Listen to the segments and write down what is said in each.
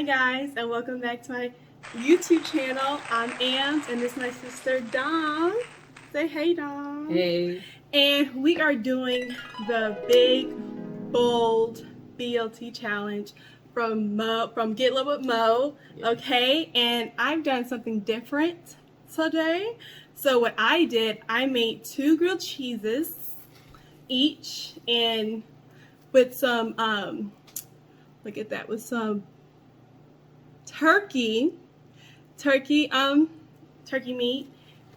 guys, and welcome back to my YouTube channel. I'm Ams, and this is my sister Dom. Say hey, Dom. Hey. And we are doing the big, bold BLT challenge from Get Lit with Mo. Yeah. Okay, and I've done something different today. So what I did, I made 2 grilled cheeses each, and with some look at that, with some turkey meat,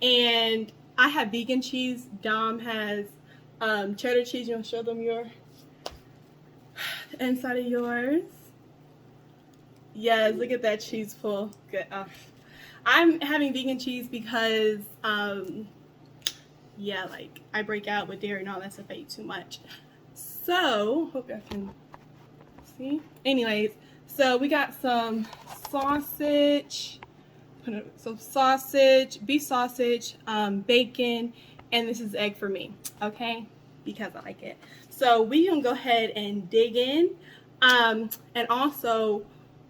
and I have vegan cheese. Dom has cheddar cheese. You want to show them your inside of yours? Yes, look at that cheese pull. Good. I'm having vegan cheese because yeah, like I break out with dairy and all that stuff. I eat too much. So hope I can see. Anyways, so we got some sausage, beef sausage, bacon, and this is egg for me, okay, because I like it. So we gonna go ahead and dig in, and also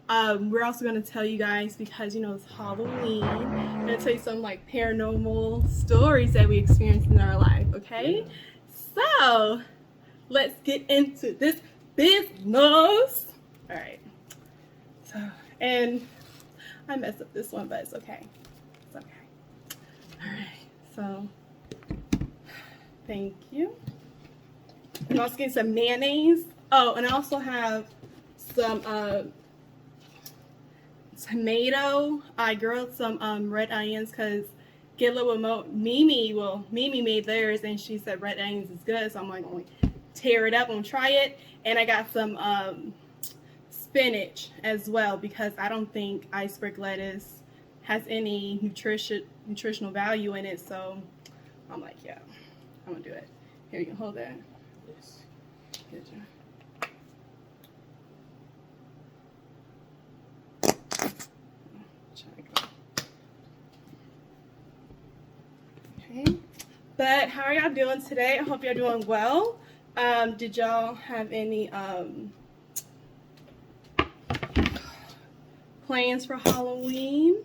we're also gonna tell you guys, because you know it's Halloween, I'm gonna tell you some like paranormal stories that we experienced in our life, okay? Yeah. So let's get into this business. All right. So, and I messed up this one, but it's okay. It's okay. All right. So, thank you. And also get some mayonnaise. Oh, and I also have some tomato. I grilled some red onions because Get Lit with Mo, Mimi made theirs, and she said red onions is good. So I'm like, going to tear it up and try it. And I got some spinach as well, because I don't think iceberg lettuce has any nutritional value in it. So I'm like, yeah, I'm gonna do it. Here, you can hold that. Yes. Good job. Okay, but how are y'all doing today? I hope y'all doing well. Did y'all have any plans for Halloween?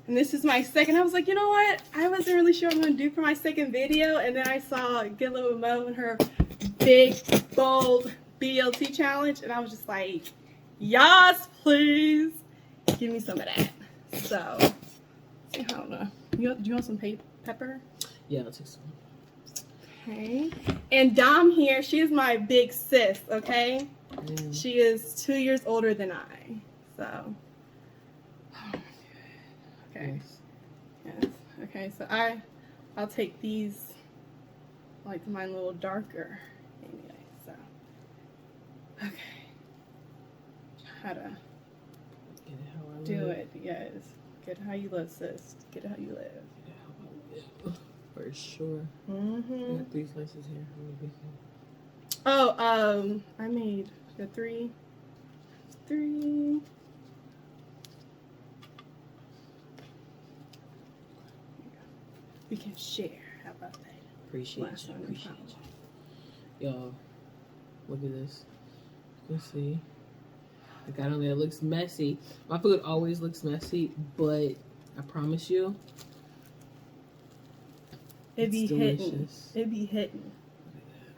And this is my second. I was like, you know what? I wasn't really sure what I'm going to do for my second video. And then I saw Get Lit with Mo and her big, bold BLT challenge. And I was just like, yes, please. Give me some of that. So, I don't know. Do you want some pepper? Yeah, I'll take some. Okay. And Dom here, she is my big sis, okay? She is 2 years older than I. So, oh, okay. Yes. Okay, so I'll take these, I like mine a little darker. Anyway, so, okay. How to Get it how I do live. it, yes. Get how you live, sis. Get how you live. Get it how I live. For sure. Mm-hmm. I got 3 slices here. How many bacon? Oh, I made the 3. We can share. How about that? Appreciate you. Y'all, look at this. You can see. I got on there. It looks messy. My food always looks messy, but I promise you, It be it's hitting. delicious. It be hitting.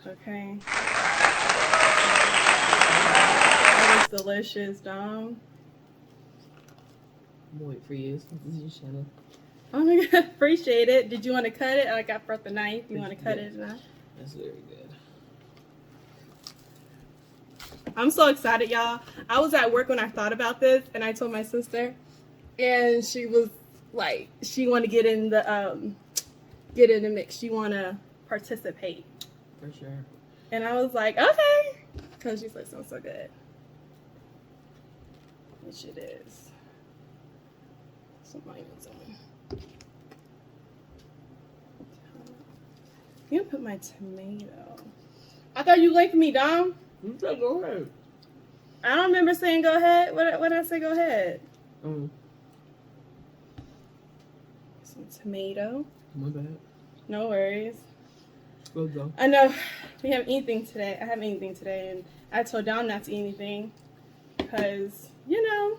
Okay. That was delicious, Dom. I'm waiting for you. This is your channel. Oh my god, appreciate it. Did you want to cut it? Like I brought the knife. You want to cut it? That's very good. I'm so excited, y'all. I was at work when I thought about this, and I told my sister, and she was like, she want to get in the mix. She want to participate. For sure. And I was like, okay, because she's like, sounds so good. Which it is. Some onions on. You can put my tomato. I thought you liked me, Dom. You said go ahead. I don't remember saying go ahead. What did I say? Go ahead. Some tomato. My bad. No worries. Go. I know we haven't eaten anything today. I haven't eaten anything today, and I told Dom not to eat anything because you know,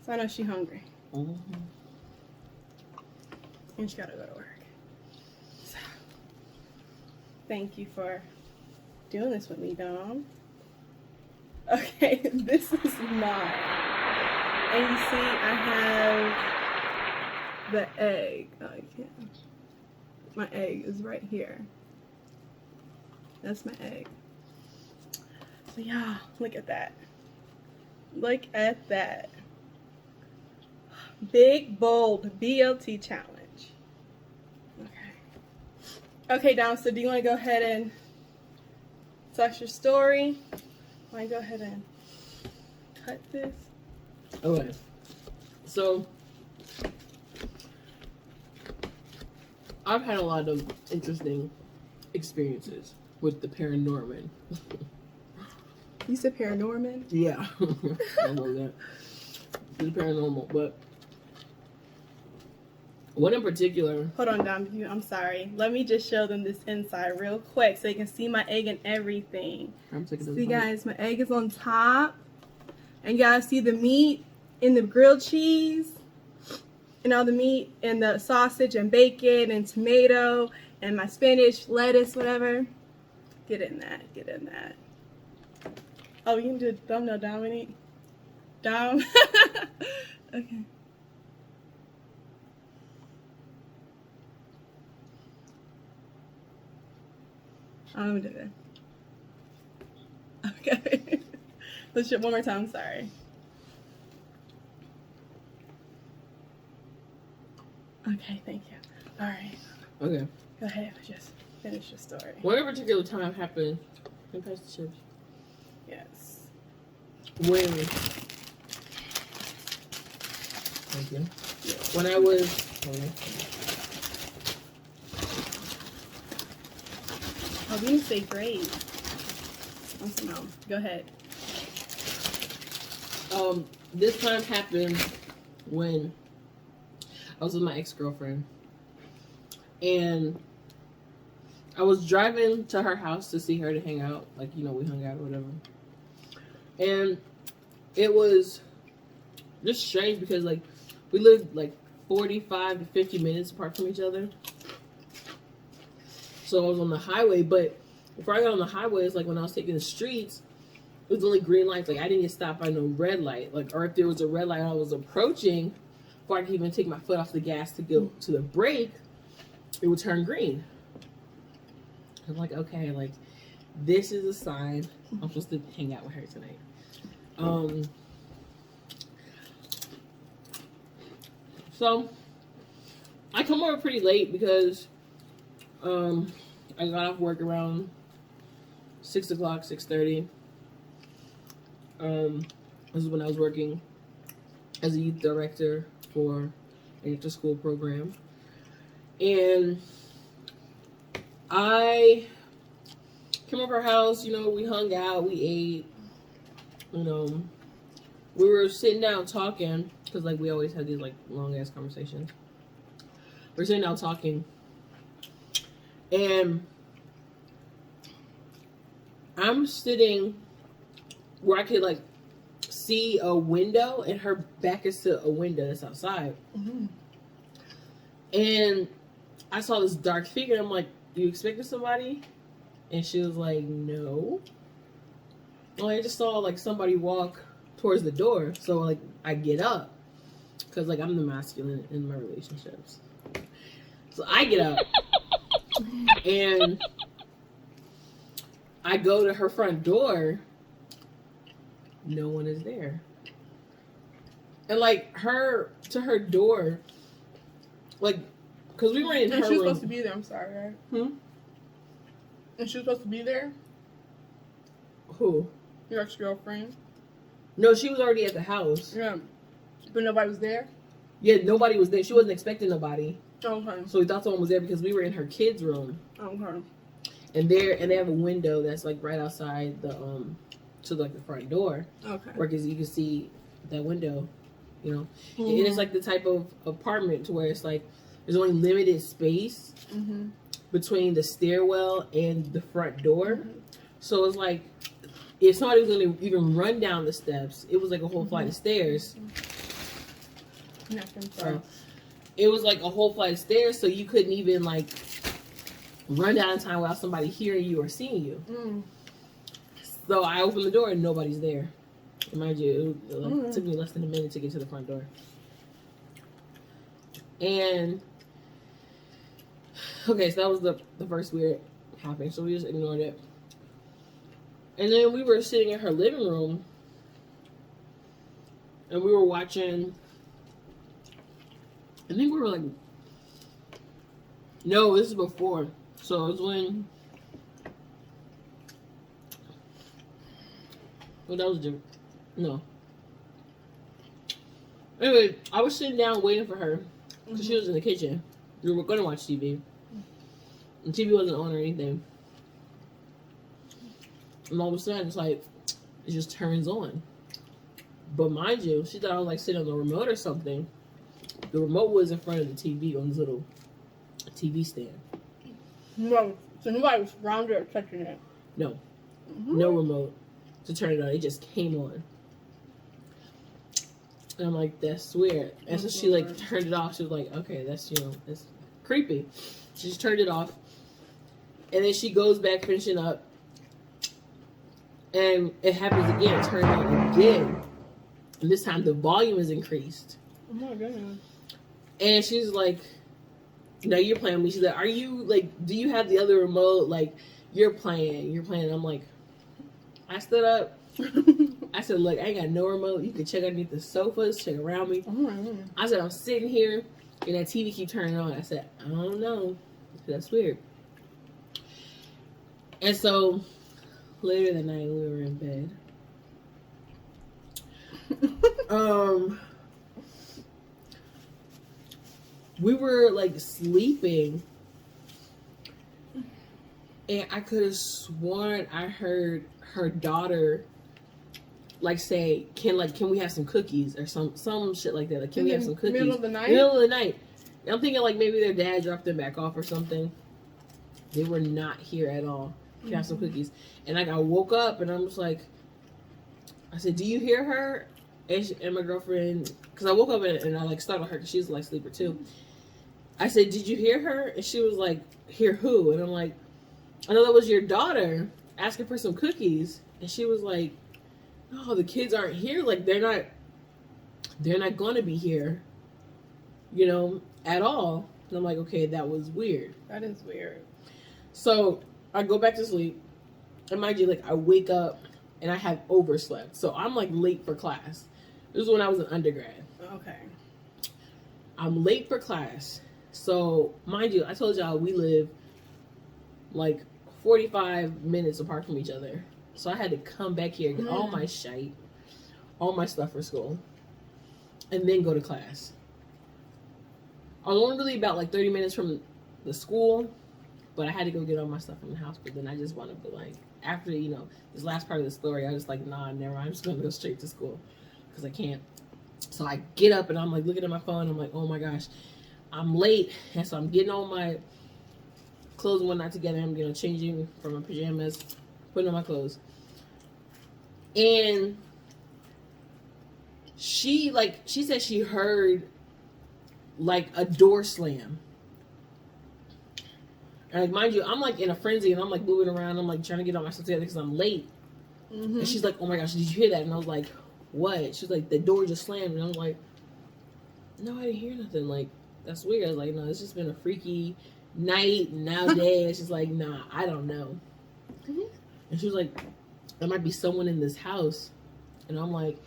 so I know she's hungry. Mm-hmm. And she gotta go to work. So, thank you for doing this with me, Dom. Okay, this is mine. And you see, I have the egg. Oh, I can't. My egg is right here. That's my egg. So, yeah, look at that. Look at that. Big, bold BLT challenge. Okay. Okay, Dom, so do you want to go ahead and tell your story? Want to go ahead and cut this? Okay. So, I've had a lot of interesting experiences with the paranormal. You said paranormal? Yeah. I know that. It's paranormal, but one in particular. Hold on, Dom. I'm sorry. Let me just show them this inside real quick so you can see my egg and everything. I'm taking See, guys, my egg is on top. And you guys see the meat and the grilled cheese and all the meat and the sausage and bacon and tomato and my spinach, lettuce, whatever. Get in that. Get in that. Oh, you can do a thumbnail, Dominique. Dom. Okay. Let me do that. Okay. Let's do it one more time. Sorry. Okay, thank you. All right. Okay. Go ahead. Just finish your story. One in particular time happened. Can I pass the chips? Yes. When. Thank you. Yes. When I was. Oh, we didn't say great. No. Go ahead. This time happened when I was with my ex-girlfriend, and I was driving to her house to see her to hang out, like, you know, we hung out or whatever. And it was just strange because, like, we lived like 45 to 50 minutes apart from each other. So I was on the highway, but before I got on the highway, it's like when I was taking the streets, it was only green lights. Like, I didn't get stopped by no red light. Like, or if there was a red light I was approaching, before I could even take my foot off the gas to go to the brake, it would turn green. I'm like, okay, like, this is a sign I'm supposed to hang out with her tonight. So I come over pretty late because I got off work around 6 o'clock, 6:30. This is when I was working as a youth director for an after-school program. And I came over her house, you know, we hung out, we ate, you know, we were sitting down talking, because, like, we always had these, like, long-ass conversations. We're sitting down talking, and I'm sitting where I could, like, see a window, and her back is to a window that's outside. Mm-hmm. And I saw this dark figure, and I'm like, you expecting somebody? And she was like, no. Well, I just saw, like, somebody walk towards the door. So, like, I get up. Because, like, I'm the masculine in my relationships. So I get up. And I go to her front door. No one is there. And, like, to her door, like, because we were in her room. And she was supposed to be there, I'm sorry, right? Hmm? And she was supposed to be there? Who? Your ex-girlfriend? No, she was already at the house. Yeah. But nobody was there? Yeah, nobody was there. She wasn't expecting nobody. Okay. So we thought someone was there because we were in her kids' room. Okay. And they have a window that's, like, right outside the to, like, the front door. Okay. Where you can see that window, you know. Mm-hmm. And it's like the type of apartment to where it's like there's only limited space between the stairwell and the front door. Mm-hmm. So it's like if somebody was going to even run down the steps, it was like a whole flight of stairs. So it was like a whole flight of stairs, so you couldn't even like run down in time without somebody hearing you or seeing you. So I opened the door and nobody's there. And mind you, it took me less than a minute to get to the front door. And okay, so that was the first weird happening. So we just ignored it. And then we were sitting in her living room and we were watching. I think we were like, no, this is before. So it was when that was different. No. Anyway, I was sitting down waiting for her because she was in the kitchen. We were going to watch TV. And TV wasn't on or anything. And all of a sudden, it's like, it just turns on. But mind you, she thought I was like sitting on the remote or something. The remote was in front of the TV on this little TV stand. No, so nobody was around or touching it. No. No remote to turn it on. It just came on. And I'm like, that's weird. And so she like turned it off. She was like, okay, that's, that's creepy. She just turned it off. And then she goes back finishing up. And it happens again. It turns on again. And this time the volume is increased. Oh my goodness. And she's like, no, you're playing with me. She's like, are you, like, do you have the other remote? Like, you're playing. I'm like, I stood up. I said, look, I ain't got no remote. You can check underneath the sofas, check around me. I said, I'm sitting here, and that TV keep turning on. I said, I don't know. That's weird. And so, later that night, we were in bed. We were like sleeping, and I could have sworn I heard her daughter like say, "Can we have some cookies or some shit like that? Like, can we have some cookies?" Middle of the night. And I'm thinking like maybe their dad dropped them back off or something. They were not here at all. Can I have some cookies? And like I woke up and I'm just like, I said, "Do you hear her?" And my girlfriend, because I woke up and I like startled her because she's a light sleeper too. I said, "Did you hear her?" And she was like, "Hear who?" And I'm like, "I know that was your daughter asking for some cookies." And she was like, "No, the kids aren't here. Like they're not going to be here, at all." And I'm like, "Okay, that was weird." That is weird. So I go back to sleep, and mind you, like I wake up and I have overslept, so I'm like late for class. This was when I was an undergrad. Okay. I'm late for class. So, mind you, I told y'all we live like 45 minutes apart from each other. So I had to come back here, get all my shite, all my stuff for school, and then go to class. I was only really about like 30 minutes from the school, but I had to go get all my stuff from the house. But then I just wanted to like, after, this last part of the story, I was like, nah, never mind. I'm just going to go straight to school because I can't. So I get up and I'm like looking at my phone. I'm like, oh my gosh, I'm late. And so I'm getting all my clothes and whatnot together. I'm changing from my pajamas, putting on my clothes. And she said she heard like a door slam. And like, mind you, I'm like in a frenzy and I'm like moving around. I'm like trying to get all my stuff together because I'm late. And she's like, oh my gosh, did you hear that? And I was like, what? She's like, the door just slammed. And I'm like, no, I didn't hear nothing. Like, that's weird. I was like, no, it's just been a freaky night and now day. And she's like, nah, I don't know. And she was like, there might be someone in this house. And I'm like,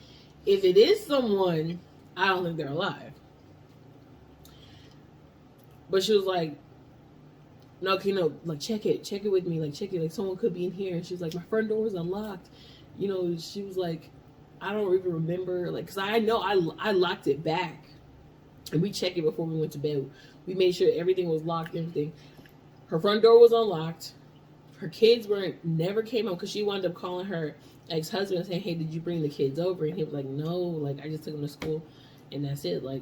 if it is someone, I don't think they're alive. But she was like, no, like check it with me, like check it, like someone could be in here. And she was like, my front door was unlocked. She was like, I don't even remember, like, because I know I locked it back. And we checked it before we went to bed. We made sure everything was locked, everything. Her front door was unlocked. Her kids never came home because she wound up calling her ex-husband and saying, hey, did you bring the kids over? And he was like, no, like, I just took them to school and that's it. Like,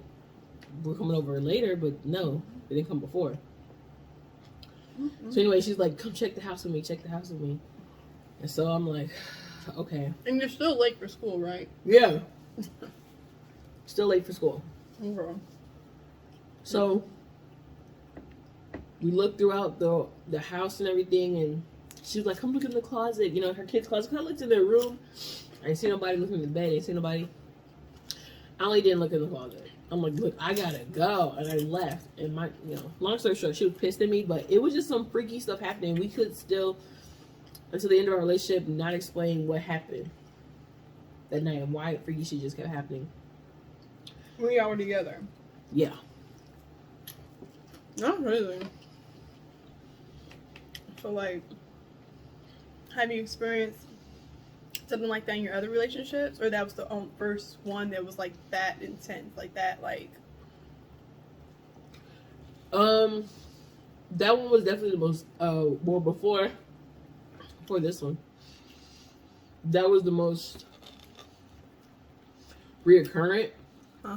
we're coming over later, but no, they didn't come before. So anyway, she's like, come check the house with me, And so I'm like, Okay. And you're still late for school, right? Yeah. Still late for school. Okay. So we looked throughout the house and everything, and she was like, "Come look in the closet." You know, her kids' closet. I looked in their room. I didn't see nobody. Looking in the bed. I didn't see nobody. I only didn't look in the closet. I'm like, "Look, I gotta go," and I left. And my, long story short, she was pissed at me, but it was just some freaky stuff happening. We could still, until the end of our relationship, not explain what happened that night and why freaky shit just kept happening. We all were together. Yeah. Not really. So, like, have you experienced something like that in your other relationships? Or that was the first one that was, like, that intense? Like, that, like... That one was definitely the most, well, before this one. That was the most reoccurrent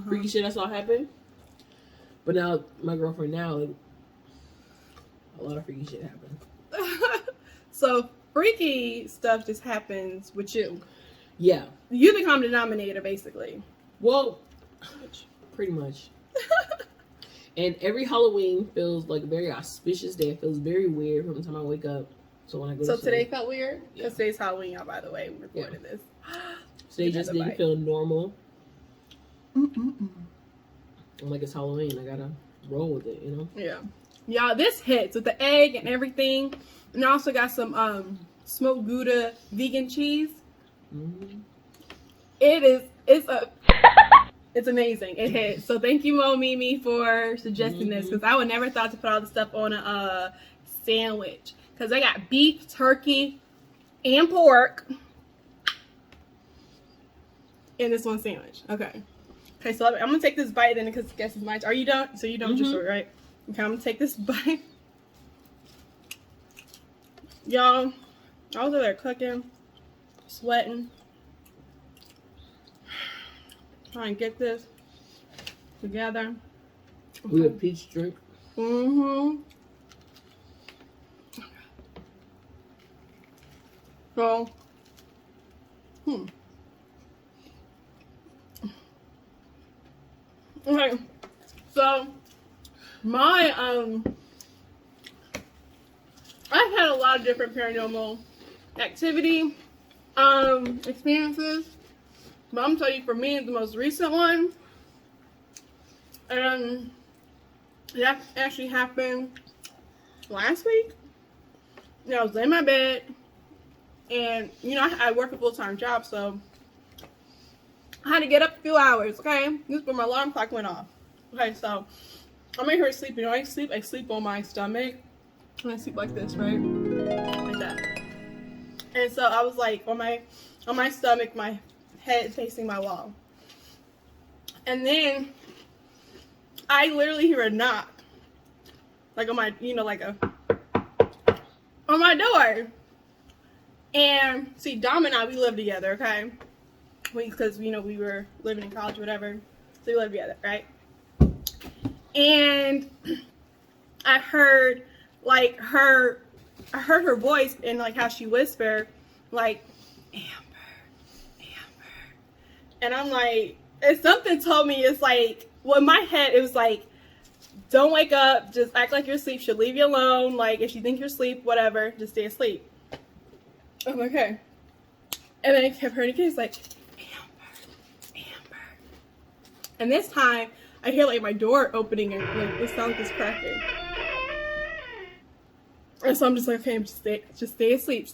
freaky shit I saw happen. But now, my girlfriend now, like, a lot of freaky shit happens. So, freaky stuff just happens with you. Yeah. You're the common denominator, basically. Well, pretty much. And every Halloween feels like a very auspicious day. It feels very weird from the time I wake up. So when I go So to today sleep, felt weird? Because today's Halloween, y'all, by the way. We recorded this. Today just didn't feel normal. Mm-mm-mm. I'm like, it's Halloween. I gotta roll with it, you know? Yeah. Y'all, this hits with the egg and everything. And I also got some smoked Gouda vegan cheese. Mm-hmm. It's amazing. It hits. So thank you, Mo Mimi, for suggesting this, because I would never thought to put all the stuff on a sandwich. Because I got beef, turkey, and pork in this one sandwich. Okay, so I'm going to take this bite then, because guess it's my turn. Are you done? So you done with your story, right? Okay, I'm going to take this bite. Y'all, I was over there cooking, sweating, trying to get this together. With a peach drink. Mm-hmm. So, okay, so my I've had a lot of different paranormal activity experiences, but I'm telling you, for me, the most recent one, that actually happened last week. I was in my bed. And, I work a full-time job, so I had to get up a few hours, okay? This is when my alarm clock went off. Okay, so I'm in here sleeping. I sleep on my stomach. And I sleep like this, right? Like that. And so I was like on my stomach, my head facing my wall. And then I literally hear a knock. Like on my, on my door. And see, Dom and I, we live together, okay? Because, we were living in college, whatever. So we live together, right? And I heard, her voice and, how she whispered, Amber. And I'm like, and something told me, it's well, in my head, it was don't wake up, just act like you're asleep. She'll leave you alone. If you think you're asleep, whatever, just stay asleep. I'm like, okay. And then I kept hearing again, it's Amber. And this time, I hear my door opening and the sound is cracking. And so I'm just like, okay, just stay asleep.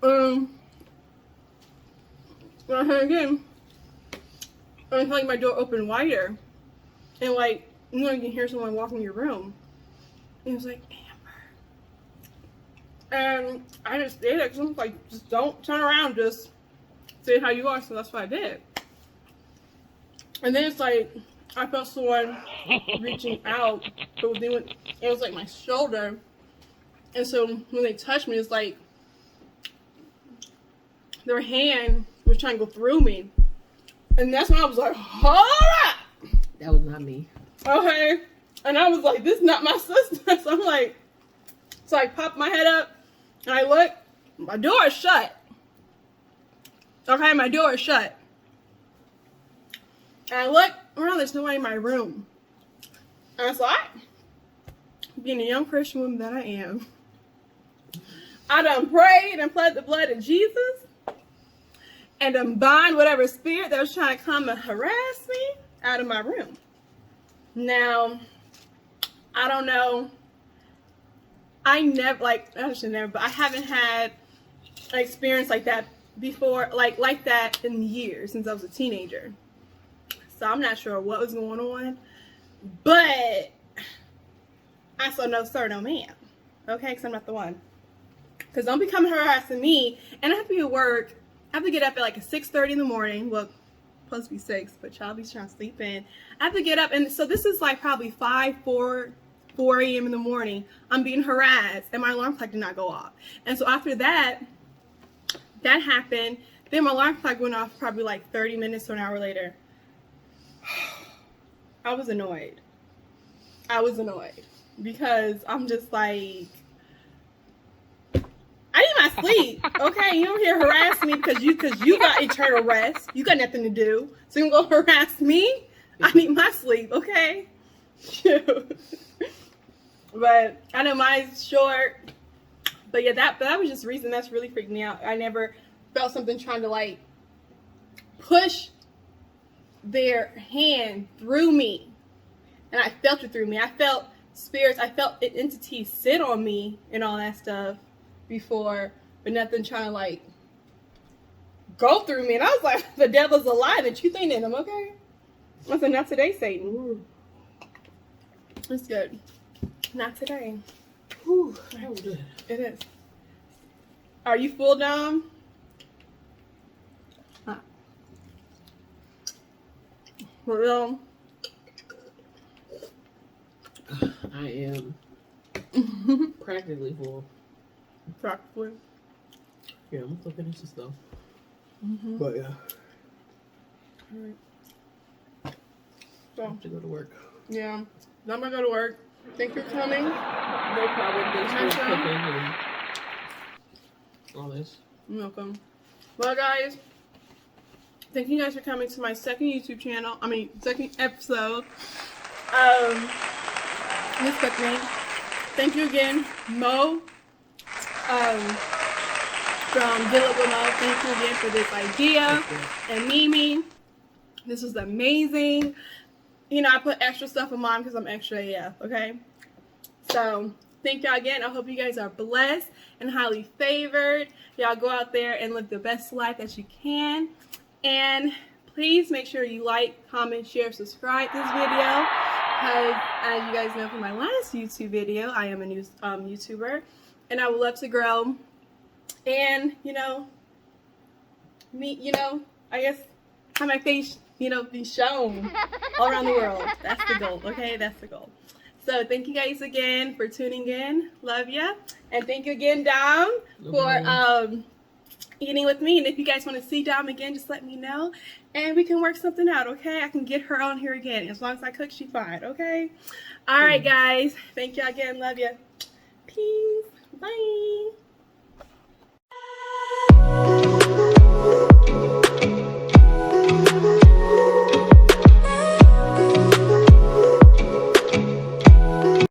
And I heard again, and I feel my door opened wider. And you can hear someone walk in your room. And it was Amber. And I just did it, because I was like, just don't turn around, just say how you are. So that's what I did. And then it's I felt someone reaching out, but it was my shoulder. And so when they touched me, it's their hand was trying to go through me. And that's when I was like, hold up! That was not me. Okay. And I was like, this is not my sister. So I'm so I popped my head up. And I look, my door is shut. Okay, my door is shut. And I look around, there's nobody in my room. And so being a young Christian woman that I am, I done prayed and pled the blood of Jesus and done bind whatever spirit that was trying to come and harass me out of my room. Now, I don't know. I never, like, I should never, but I haven't had an experience like that before, like that in years since I was a teenager. So I'm not sure what was going on, but I saw no sir, no ma'am. Okay, because I'm not the one. Because don't be coming harassing me, and I have to be at work. I have to get up at like 6:30 in the morning. Well, supposed to be 6, but y'all be trying to sleep in. I have to get up, and so this is like probably 4 a.m. in the morning. I'm being harassed, and my alarm clock did not go off. And so after that happened, then my alarm clock went off probably like 30 minutes to an hour later. I was annoyed. Because I'm just like, I need my sleep, okay? You don't here harass me because you got eternal rest. You got nothing to do, so you can go harass me. I need my sleep, okay? But I know mine's short. But yeah, that was just the reason that's really freaked me out. I never felt something trying to like push their hand through me, and I felt it through me. I felt spirits. I felt entities sit on me and all that stuff before, but nothing trying to like go through me. And I was like, the devil's a lie that you think in him, okay? I said, not today, Satan. It's good. Not today. Whew, that was good. It is. Are you full, Dom? For real? I am practically full. Practically. Yeah, I'm still finish this though. But yeah. Alright. I have to go to work. Yeah. I'm gonna go to work. Thank you for coming. No problem. Thanks for cooking and all this. You're welcome. Well, guys, thank you guys for coming to my second YouTube channel. Second episode. Miss Cooking. Thank you again, Mo. From Villa with Mo. Thank you again for this idea. And Mimi. This was amazing. You know, I put extra stuff in mine because I'm extra AF, okay? So, thank y'all again. I hope you guys are blessed and highly favored. Y'all go out there and live the best life that you can. And please make sure you like, comment, share, subscribe this video. Because, as you guys know from my last YouTube video, I am a new YouTuber. And I would love to grow. And, I guess have my face be shown all around the world. That's the goal, okay? That's the goal. So thank you guys again for tuning in. Love ya. And thank you again, Dom, for eating with me. And if you guys want to see Dom again, just let me know. And we can work something out, okay? I can get her on here again. As long as I cook, she's fine, okay? All right, guys. Thank y'all again. Love ya. Peace. Bye.